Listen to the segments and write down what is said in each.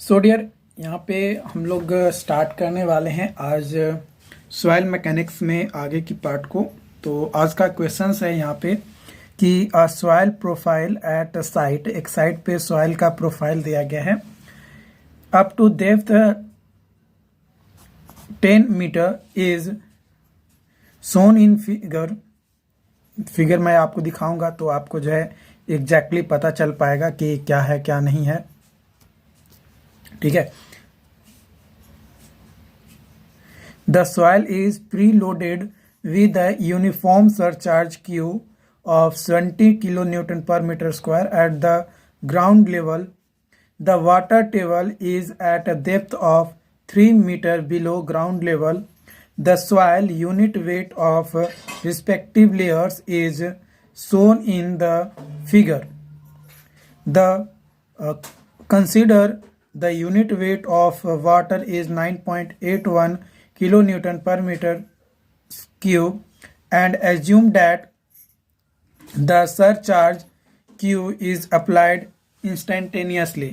So dear, यहाँ पे हम लोग स्टार्ट करने वाले हैं आज सॉइल मैकेनिक्स में आगे की पार्ट को। तो आज का क्वेश्चंस है यहाँ पे कि सॉइल प्रोफाइल एट साइट। एक साइट पे सॉइल का प्रोफाइल दिया गया है up to depth 10 metre is shown in figure मैं आपको दिखाऊंगा तो आपको जो है एग्जैक्टली पता चल पाएगा कि क्या है क्या नहीं है। ठीक है। The soil is preloaded with a uniform surcharge Q of 20 kilonewton per meter square at the ground level. The water table is at a depth of 3 meter below ground level. The soil unit weight of respective layers is shown in the figure. Consider the unit weight of water is 9.81 kilonewton per meter cube and assume that the surcharge Q is applied instantaneously.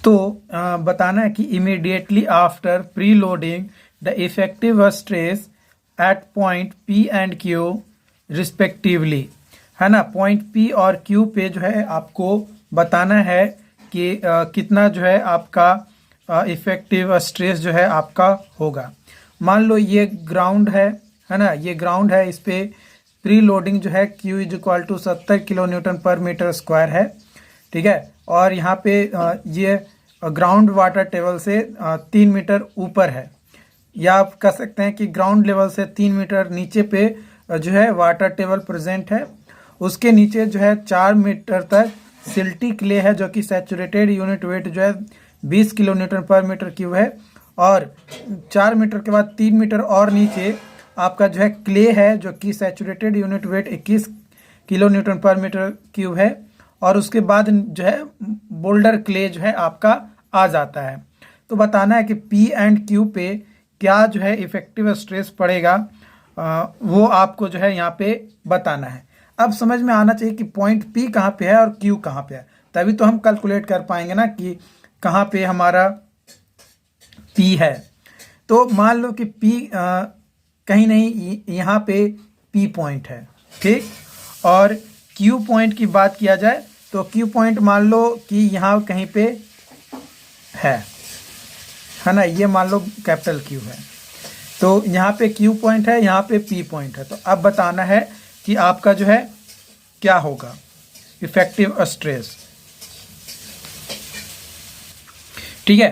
तो बताना है कि immediately after preloading the effective stress at point P and Q respectively, है ना। Point P और Q पे जो है आपको बताना है कि कितना जो है आपका इफेक्टिव स्ट्रेस जो है आपका होगा। मान लो ये ग्राउंड है ना, ये ग्राउंड है, इस पे प्री लोडिंग जो है Q is equal to 70 kilo newton पर मीटर स्क्वायर है। ठीक है। और यहाँ पे ये ग्राउंड वाटर टेबल से 3 मीटर ऊपर है, या आप कह सकते हैं कि ग्राउंड लेवल से 3 मीटर नीचे पे जो है वाटर टेबल प्रेजेंट है। उसके नीचे जो है 4 मीटर तक सिल्टी क्ले है जो कि सैचुरेटेड यूनिट वेट जो है 20 किलो न्यूटन पर मीटर क्यूब है। और 4 मीटर के बाद 3 मीटर और नीचे आपका जो है क्ले है जो कि saturated unit weight 21 kilo newton पर मीटर क्यूब है। और उसके बाद जो है बोल्डर क्ले जो है आपका आ जाता है। तो बताना है कि P एंड Q पे क्या जो है इफेक्टिव स्ट्रेस पड़ेगा, वो आपको जो है यहाँ पे बताना है। अब समझ में आना चाहिए कि पॉइंट P कहाँ पे है और Q कहाँ पे है, तभी तो हम कैलकुलेट कर पाएंगे ना कि कहाँ पे हमारा P है। तो मान लो कि P कहीं नहीं, यहाँ पे P पॉइंट है, ठीक। और Q पॉइंट की बात किया जाए तो Q पॉइंट मान लो कि यहाँ कहीं पे है ना, ये मान लो कैपिटल Q है। तो यहाँ पे Q पॉइंट है, यहाँ पे P पॉइंट है। तो अब बताना है कि आपका जो है क्या होगा इफेक्टिव स्ट्रेस। ठीक है।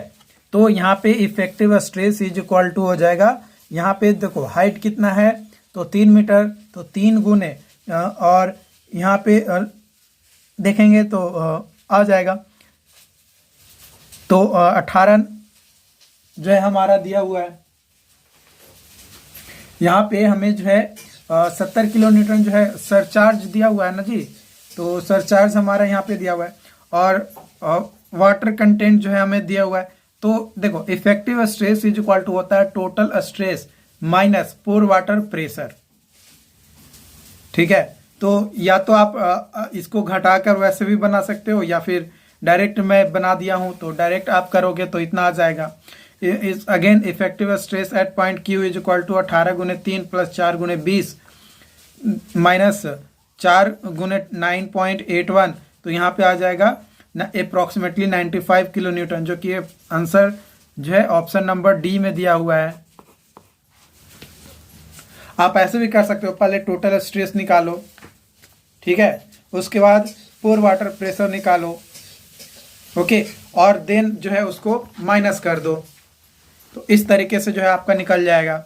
तो यहाँ पे effective stress is equal to हो जाएगा, यहाँ पे देखो हाइट कितना है तो 3 मीटर, तो 3 गुने और यहाँ पे देखेंगे तो आ जाएगा तो 18 जो है हमारा दिया हुआ है। यहाँ पे हमें जो है 70 किलो न्यूटन जो है सरचार्ज दिया हुआ है ना जी। तो सरचार्ज हमारा यहाँ पे दिया हुआ है और वाटर कंटेंट जो है हमें दिया हुआ है। तो देखो effective stress is equal to होता है total stress minus pore water pressure. ठीक है। तो या तो आप इसको घटाकर वैसे भी बना सकते हो, या फिर डायरेक्ट मैं बना दिया हूं तो डायरेक्ट आप करोगे तो इतना आ जाएगा। Is again effective stress at point Q is equal to 18 गुने 3 प्लस 4 गुने 20 माइनस 4 गुने 9.81, तो यहाँ पे आ जाएगा अप्रोक्सीमेटली 95 किलो न्यूटन, जो कि आंसर जो है ऑप्शन नंबर डी में दिया हुआ है। आप ऐसे भी कर सकते हो, पहले टोटल स्ट्रेस निकालो, ठीक है, उसके बाद पोर वाटर प्रेशर निकालो, ओके, और देन जो है उसको माइनस कर दो। तो इस तरीके से जो है आपका निकल जाएगा,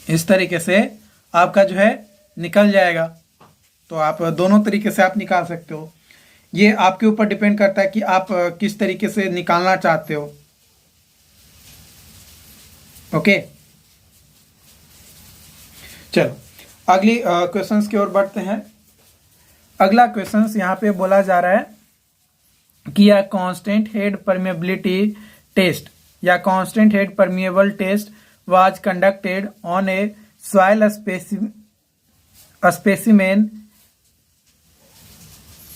इस तरीके से आपका जो है निकल जाएगा। तो आप दोनों तरीके से आप निकाल सकते हो, ये आपके ऊपर डिपेंड करता है कि आप किस तरीके से निकालना चाहते हो। ओके, चलो अगली क्वेश्चंस की ओर बढ़ते हैं। अगला क्वेश्चंस यहाँ पे बोला जा रहा है कि या कांस्टेंट हेड परमेबिलिटी टेस्ट या constant head permeable test was conducted on a soil specimen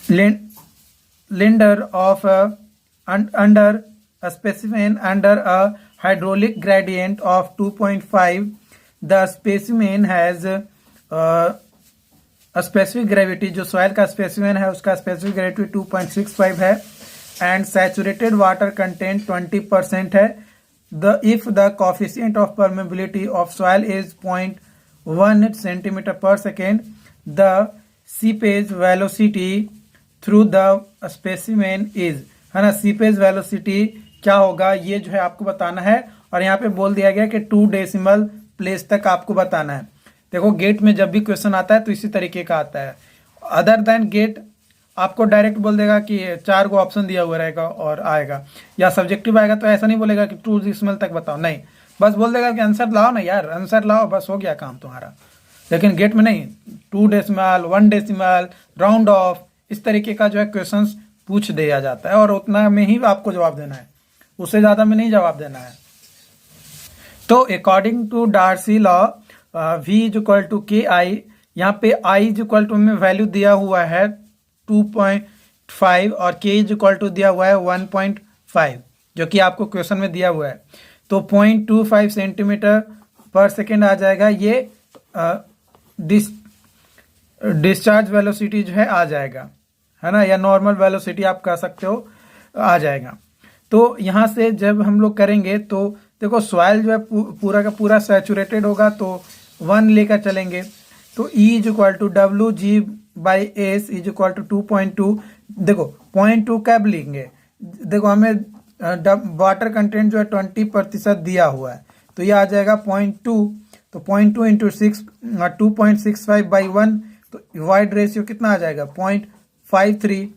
lender of under a specimen under a hydraulic gradient of 2.5. The specimen has specific gravity, जो सॉइल का स्पेसिमेन है उसका specific gravity 2.65 है and saturated water content 20% है. The if the coefficient of permeability of soil is 0.1 centimetre per second, the seepage velocity through the specimen is, है ना. Seepage velocity क्या होगा ये जो है आपको बताना है. और यहाँ पे बोल दिया गया कि 2 डेसिमल प्लेस तक आपको बताना है. देखो गेट में जब भी क्वेश्चन आता है तो इसी तरीके का आता है. अदर देन गेट आपको डायरेक्ट बोल देगा कि 4 को ऑप्शन दिया हुआ रहेगा और आएगा, या सब्जेक्टिव आएगा तो ऐसा नहीं बोलेगा कि 2 डेसिमल तक बताओ, नहीं, बस बोल देगा कि आंसर लाओ ना यार, आंसर लाओ, बस हो गया काम तुम्हारा. लेकिन गेट में नहीं, 2 डेसिमल, 1 डेसिमल, राउंड ऑफ, इस तरीके का जो है क्वेश्चन पूछ दिया जाता है और उतना में ही आपको जवाब देना है, उससे ज्यादा में नहीं जवाब देना है. तो according to Darcy law V is equal to K I, यहाँ पे I इज इक्वल टू में वैल्यू दिया हुआ है 2.5 और K इज इक्वल टू दिया हुआ है 1.5, जो कि आपको क्वेश्चन में दिया हुआ है. तो 0.25 सेंटीमीटर पर सेकेंड आ जाएगा, ये डिस्चार्ज वेलोसिटी जो है आ जाएगा, है ना, या नॉर्मल वेलोसिटी आप कह सकते हो, आ जाएगा. तो यहाँ से जब हम लोग करेंगे तो देखो सॉइल जो है पूरा का पूरा सैचुरेटेड होगा तो 1 लेकर चलेंगे. तो E is equal to W G by S is equal to 2.2. देखो 0.2 कब लेंगे, देखो हमें वाटर कंटेंट जो है 20% दिया हुआ है, तो ये आ जाएगा 0.2. तो 0.2 इंटू 6 2.65 बाई 1, तो वाइड रेशियो कितना आ जाएगा 0.53.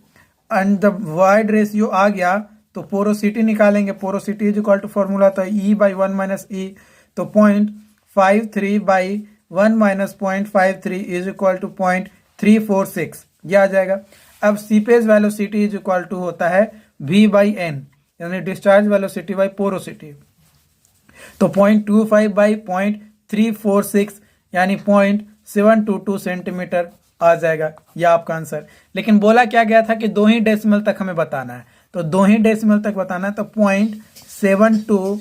एंड द वाइड रेशियो आ गया तो पोरोसिटी निकालेंगे. Porosity is equal to formula था E बाई 1 माइनस E, तो 0.53 by 1 minus 0.53 is equal to 0.346, ये आ जाएगा. अब seepage velocity is equal to होता है V बाई N, यानी डिस्चार्ज वेलोसिटी बाई पोरोसिटी. तो 0.25 बाई 0.346 यानी 0.722 सेंटीमीटर आ जाएगा, यह आपका आंसर. लेकिन बोला क्या गया था कि 2 ही डेसिमल तक हमें बताना है, तो 2 ही डेसिमल तक बताना है, तो 0.72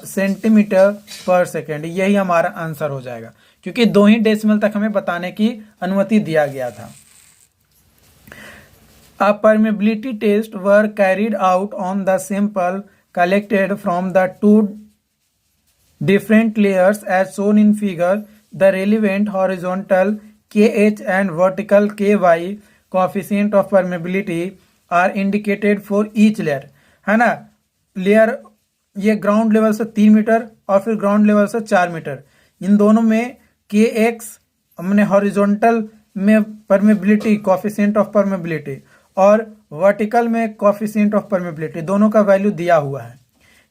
सेंटीमीटर पर सेकेंड, यही हमारा आंसर हो जाएगा, क्योंकि 2 ही डेसिमल तक हमें बताने की अनुमति दिया गया था. A permeability test were carried out on the sample collected from the 2 different layers as shown in figure. The relevant horizontal KH and vertical KY coefficient of permeability are indicated for each layer, है ना. Layer ये ground level से 3 metre और फिर ground level से 4 metre, इन दोनों में KX हमने हॉरिजॉन्टल में परमेबिलिटी कोफिशिएंट ऑफ परमेबिलिटी और वर्टिकल में कोफिशिएंट ऑफ परमेबिलिटी दोनों का वैल्यू दिया हुआ है.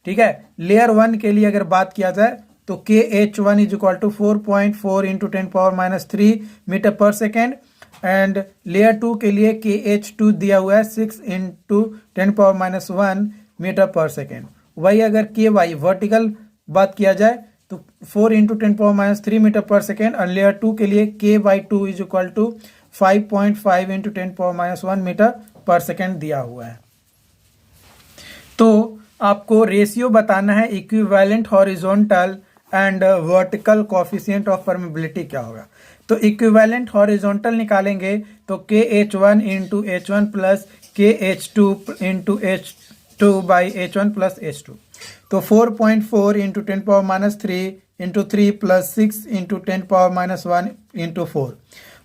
ठीक है. लेयर 1 के लिए अगर बात किया जाए तो KH1 is equal to 4.4 into 10⁻³ metre पर सेकेंड, एंड लेयर 2 के लिए KH2 दिया हुआ है 6 इंटू 10⁻⁻1 मीटर पर सेकेंड. वही अगर KY वर्टिकल बात किया जाए तो 4 इंटू 10⁻³ मीटर पर सेकेंड, और लेयर 2 के लिए KY2 is equal to 5.5 into 10⁻1 metre पर सेकेंड दिया हुआ है. तो आपको रेशियो बताना है equivalent horizontal and vertical coefficient of permeability क्या होगा. तो इक्विवेलेंट हॉरिजॉन्टल निकालेंगे तो KH1 into H1 plus KH2 into H2 by H1 plus H2. तो 4.4 into 10⁻³ into 3 plus 6 into 10⁻1 into 4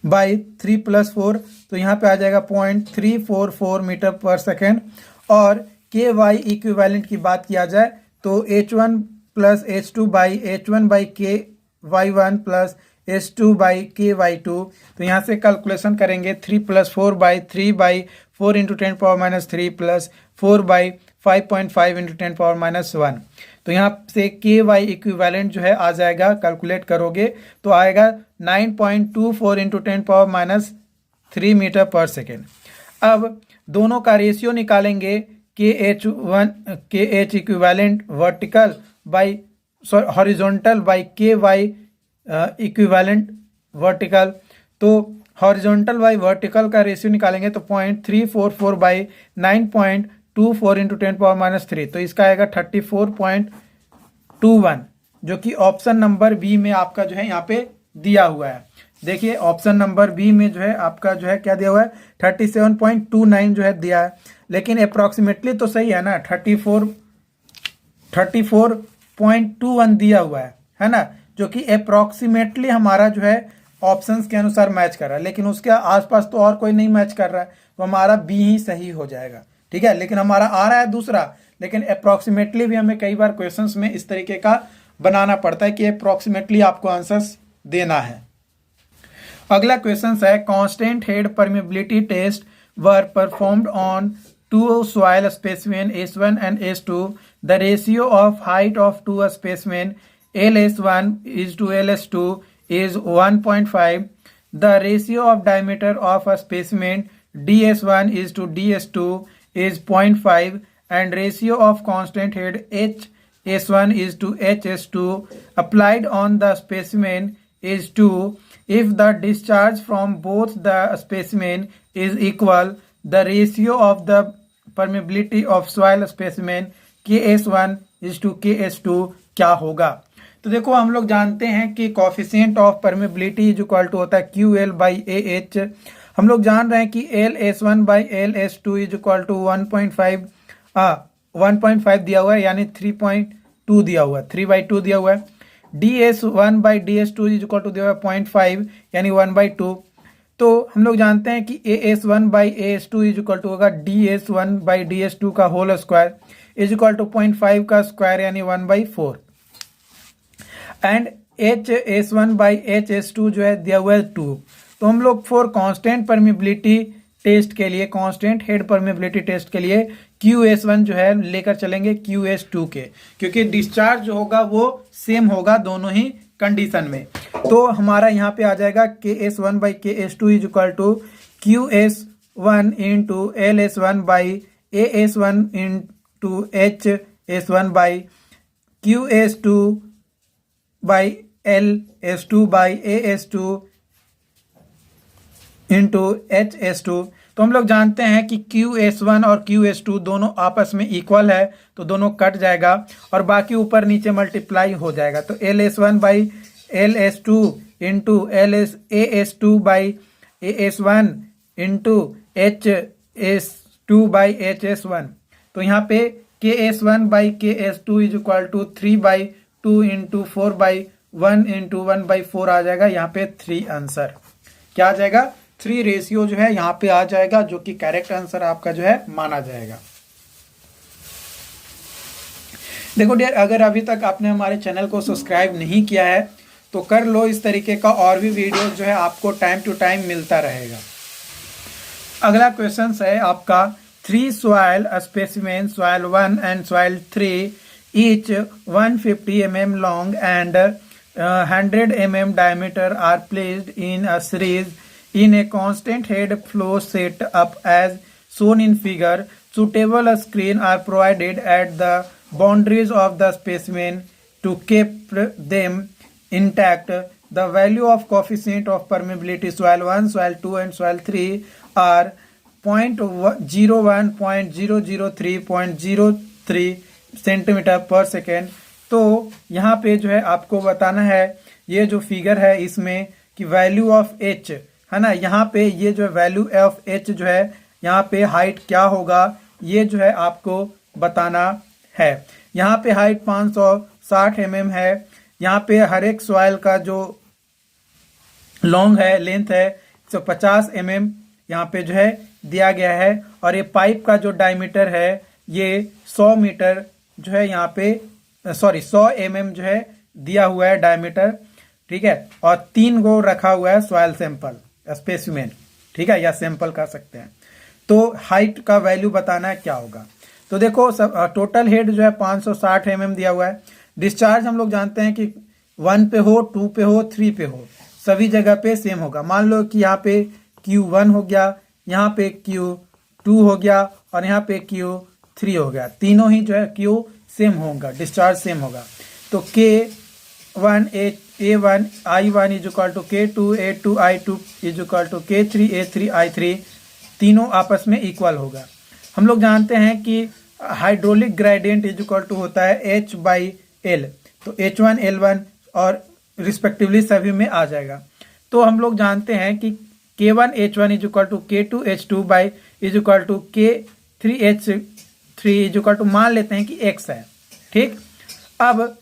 by 3 plus 4, तो यहाँ पे आ जाएगा 0.344 मीटर पर सेकेंड. और KY इक्विवेलेंट की बात किया जाए तो H1 plus H2 by H1 by KY1 plus H2 by KY2. तो यहाँ से कैलकुलेशन करेंगे 3 plus 4 by 3 by 4 into 10⁻³ plus 4 by 5.5 into 10⁻1. तो यहाँ से KY इक्विवेलेंट जो है आ जाएगा, कैलकुलेट करोगे तो आएगा 9.24 इंटू 10⁻³ मीटर पर सेकेंड. अब दोनों का रेशियो निकालेंगे KH equivalent vertical by horizontal by KY equivalent vertical. तो हॉरिजॉन्टल बाई वर्टिकल का रेशियो निकालेंगे तो 0.344 बाई 9.24 इंटू 10⁻³ तो इसका आएगा 34.21 जो कि ऑप्शन नंबर बी में आपका जो है यहाँ पे दिया हुआ है। देखिए ऑप्शन नंबर बी में जो है आपका जो है क्या दिया हुआ है 37.29 जो है दिया है, लेकिन अप्रोक्सीमेटली तो सही है ना, 34.21 दिया हुआ है ना, जो कि अप्रोक्सीमेटली हमारा जो है ऑप्शंस के अनुसार मैच कर रहा है, लेकिन उसके आसपास तो और कोई नहीं मैच कर रहा है, तो हमारा बी ही सही हो जाएगा। ठीक है, लेकिन हमारा आ रहा है दूसरा, लेकिन अप्रोक्सीमेटली भी हमें कई बार क्वेश्चंस में इस तरीके का बनाना पड़ता है कि अप्रोक्सीमेटली आपको आंसर्स देना है। अगला क्वेश्चन है constant head permeability test were performed on two soil specimen S1 and S2. The ratio of height of two specimen LS1 is to LS2 is 1.5. The ratio of diameter of a specimen DS1 is to DS2 is 0.5 and ratio of constant head HS1 is to HS2 applied on the specimen is 2. If the discharge from both the specimen is equal, the ratio of the permeability of soil specimen KS1 is to KS2 क्या होगा। तो देखो हम लोग जानते हैं कि coefficient of permeability is equal to होता है QL बाई AH। हम लोग जान रहे हैं कि LS1 by LS2 is equal to 1.5 दिया हुआ है, यानी 3.2 दिया हुआ है, 3/2 दिया हुआ है। DS1 by DS2 is equal to दिया हुआ है 0.5 यानी 1/2। तो हम लोग जानते हैं कि AS1 by AS2 is equal to होगा DS1 बाई DS2 का whole square is equal to 0.5 का स्क्वायर यानी 1/4 एंड HS1 बाई HS2 जो है दिया हुआ है 2। तो हम लोग फॉर कांस्टेंट परमेबिलिटी टेस्ट के लिए, कांस्टेंट हेड परमेबिलिटी टेस्ट के लिए QS1 जो है लेकर चलेंगे QS2 के, क्योंकि डिस्चार्ज जो होगा वो सेम होगा दोनों ही कंडीशन में। तो हमारा यहाँ पे आ जाएगा KS1 by KS2 is equal to QS1 into LS1 by AS1 into HS1 by QS2 by LS2 by AS2 into HS2। तो हम लोग जानते हैं कि QS1 और QS2 दोनों आपस में इक्वल है, तो दोनों कट जाएगा और बाकी ऊपर नीचे मल्टीप्लाई हो जाएगा। तो LS1 by LS2 into AS2 by AS1 into HS2 by HS1। तो यहाँ पे KS1 by KS2 is equal to 3/2 into 4/1 into 1/4 आ जाएगा। यहाँ पे 3 आंसर क्या आ जाएगा, 3 रेशियो जो है यहाँ पे आ जाएगा, जो कि करेक्ट आंसर आपका जो है माना जाएगा। देखो डियर, अगर अभी तक आपने हमारे चैनल को सब्सक्राइब नहीं किया है तो कर लो, इस तरीके का और भी वीडियो जो है आपको टाइम टू टाइम मिलता रहेगा। अगला क्वेश्चन है आपका 3 soil specimen, soil 1 and soil 3 each 150 mm long and 100 mm diameter are placed in a series in a constant head flow set up as shown in figure. Suitable screen are provided at the boundaries of the specimen to keep them intact. The value of coefficient of permeability soil 1, soil 2 and soil 3 are 0.01, 0.003, 0.03 centimetre per second. तो यहाँ पे जो है आपको बताना है, ये जो फिगर है इसमें कि वैल्यू ऑफ एच है ना, यहाँ पे ये जो वैल्यू ऑफ एच जो है यहाँ पे हाइट क्या होगा ये जो है आपको बताना है। यहाँ पे हाइट 560 mm है। यहाँ पे हर एक सॉइल का जो लॉन्ग है, लेंथ है 150 mm यहाँ पे जो है दिया गया है, और ये पाइप का जो डायमीटर है ये 100 मीटर जो है यहाँ पे 100 mm जो है दिया हुआ है डायमीटर। ठीक है, और 3 गो रखा हुआ है सॉइल सैंपल स्पेसिमेन। ठीक है, या सैंपल कह सकते हैं। तो हाइट का वैल्यू बताना है क्या होगा। तो देखो टोटल हेड जो है 560 mm दिया हुआ है। डिस्चार्ज हम लोग जानते हैं कि 1 पे हो, 2 पे हो, 3 पे हो, सभी जगह पे सेम होगा। मान लो कि यहाँ पे Q1 हो गया, यहाँ पे Q2 हो गया और यहाँ पे Q3 हो गया, तीनों ही जो है Q सेम होगा, डिस्चार्ज सेम होगा। तो K A1 I1 is equal to K2 A2 I2 is equal to K3 A3 I3 तीनों आपस में इक्वल होगा। हम लोग जानते हैं कि hydraulic gradient is equal to होता है H/L, तो H1 L1 और रिस्पेक्टिवली सभी में आ जाएगा। तो हम लोग जानते हैं कि K1 H1 is equal to K2 H2 by is equal to K3 H3 is equal to मान लेते हैं कि X है। ठीक, अब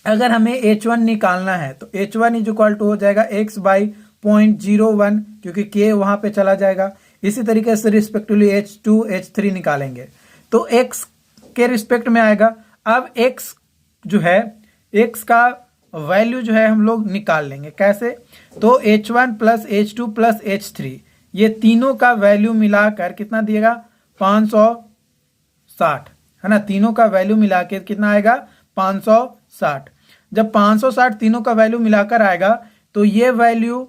अगर हमें H1 निकालना है तो H1 इज इक्वल टू हो जाएगा X बाई 0.01 क्योंकि K वहां पे चला जाएगा। इसी तरीके से रिस्पेक्टिवली H2 H3 निकालेंगे तो X के रिस्पेक्ट में आएगा। अब X जो है, X का वैल्यू जो है हम लोग निकाल लेंगे। कैसे? तो H1 plus H2 plus H3 ये तीनों का वैल्यू मिलाकर कितना दिएगा? 560 है ना। तीनों का वैल्यू मिला के कितना आएगा? 560। जब 560 तीनों का वैल्यू मिलाकर आएगा तो ये वैल्यू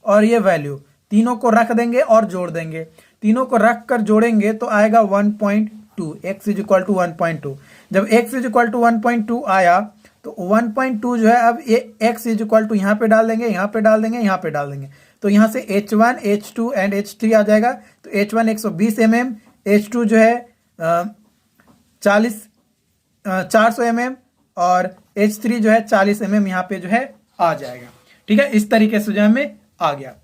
और ये वैल्यू तीनों को रख देंगे और जोड़ देंगे। तीनों को रख कर जोड़ेंगे तो आएगा 1.2, x इज इक्वल टू 1.2। जब x इज इक्वल टू 1.2 आया तो 1.2 जो है, अब ये x इज इक्वल टू यहाँ पे डाल देंगे, यहाँ पे डाल देंगे, यहाँ पे डाल देंगे तो यहाँ से H1 H2 एंड H3 आ जाएगा। तो H1 120 mm, H2 जो है 400 mm और H3 जो है 40 mm यहाँ पे जो है आ जाएगा। ठीक है, इस तरीके से जो हमें आ गया।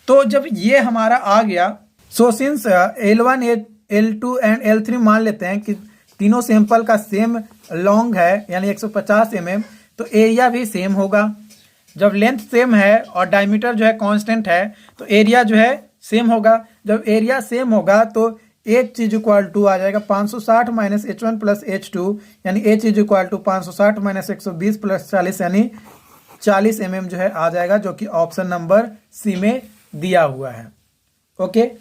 तो जब ये हमारा आ गया, so since L1 L2 and L3 मान लेते हैं कि तीनों सैंपल का सेम लॉन्ग है यानी 150 mm, तो एरिया भी सेम होगा। जब लेंथ सेम है और डायमीटर जो है कांस्टेंट है तो एरिया जो है सेम होगा। जब एरिया सेम होगा तो H इज इक्वल टू आ जाएगा 560 माइनस H1 प्लस H2 यानी H is equal to 560 minus 120 plus 40 यानी 40 mm जो है आ जाएगा, जो कि ऑप्शन नंबर सी में दिया हुआ है। ओके,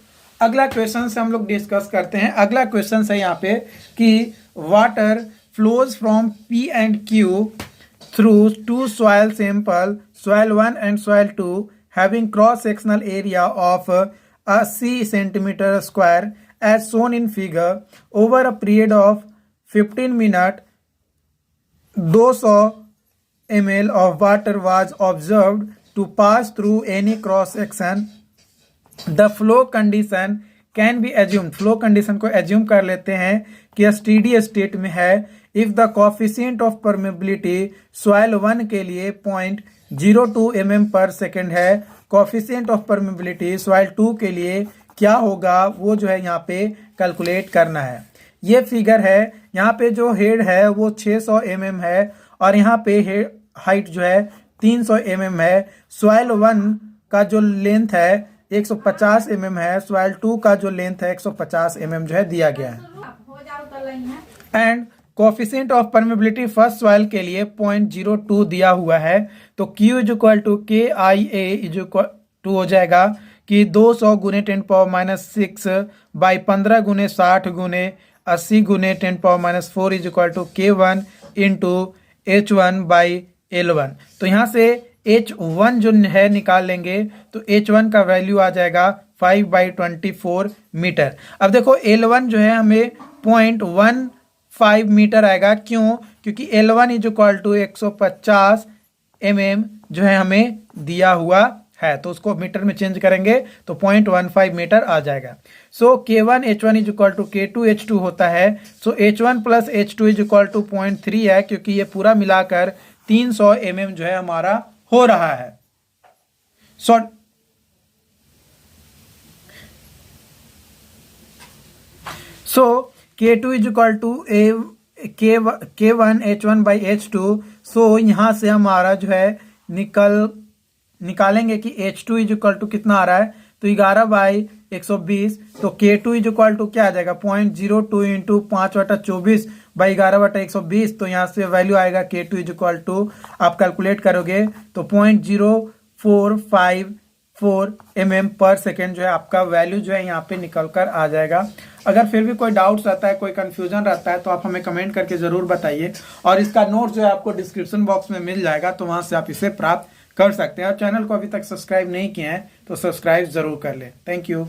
अगला क्वेश्चन से हम लोग डिस्कस करते हैं। अगला क्वेश्चन है यहाँ पे कि water flows from P and Q through two soil sample soil 1 and soil 2 having cross sectional area of 80 centimetre square as shown in figure over a period of 15 minutes 200 ml of water was observed to pass through any cross section. The flow condition can be assumed. flow condition को assume कर लेते हैं कि steady state में है if the coefficient of permeability soil 1 के लिए 0.02 mm per second है, coefficient of permeability soil 2 के लिए क्या होगा वो जो है यहाँ पे कैलकुलेट करना है। ये फिगर है, यहाँ पे जो हेड है वो 600 mm है और यहाँ पे हाइट जो है 300 mm है। सॉइल 1 का जो लेंथ है 150 mm है, सॉइल 2 का जो लेंथ है 150 mm जो है दिया गया है। And coefficient of permeability first soil के लिए 0.02 दिया हुआ है। तो Q is equal to KIA is equal to हो जाएगा कि 200 गुने 10⁻⁶ बाई 15 गुने 60 गुने 80 गुने 10⁻⁴ is equal to K1 into H1 by L1। तो यहाँ से H1 जो है निकाल लेंगे तो H1 का वैल्यू आ जाएगा 5/24 मीटर। अब देखो L1 जो है हमें 0.15 मीटर आएगा। क्यों? क्योंकि L1 is equal to 150 mm जो है हमें दिया हुआ है, तो उसको मीटर में चेंज करेंगे तो 0.15 मीटर आ जाएगा। सो K1 H1 is equal to K2 H2 होता है। So H1 plus H2 is equal to 0.3 है क्योंकि ये पूरा मिलाकर 300 mm जो है हमारा हो रहा है। So K2 is equal to K1 H1 by H2। So यहाँ से हमारा जो है निकालेंगे कि H2 इज इक्वल टू कितना आ रहा है, तो 11/120। तो K2 इज इक्वल टू क्या आ जाएगा 0.02 इंटू 5/24 बाई 11/120। तो यहाँ से वैल्यू आएगा K2 इज इक्वल टू, आप कैलकुलेट करोगे तो 0.0454 mm पर सेकेंड जो है आपका वैल्यू जो है यहाँ पे निकल कर आ जाएगा। अगर फिर भी कोई डाउट्स रहता है, कोई कंफ्यूजन रहता है तो आप हमें कमेंट करके जरूर बताइए और इसका नोट जो है आपको डिस्क्रिप्शन बॉक्स में मिल जाएगा, तो वहां से आप इसे प्राप्त कर सकते हैं। और चैनल को अभी तक सब्सक्राइब नहीं किए हैं तो सब्सक्राइब जरूर कर लें। Thank you.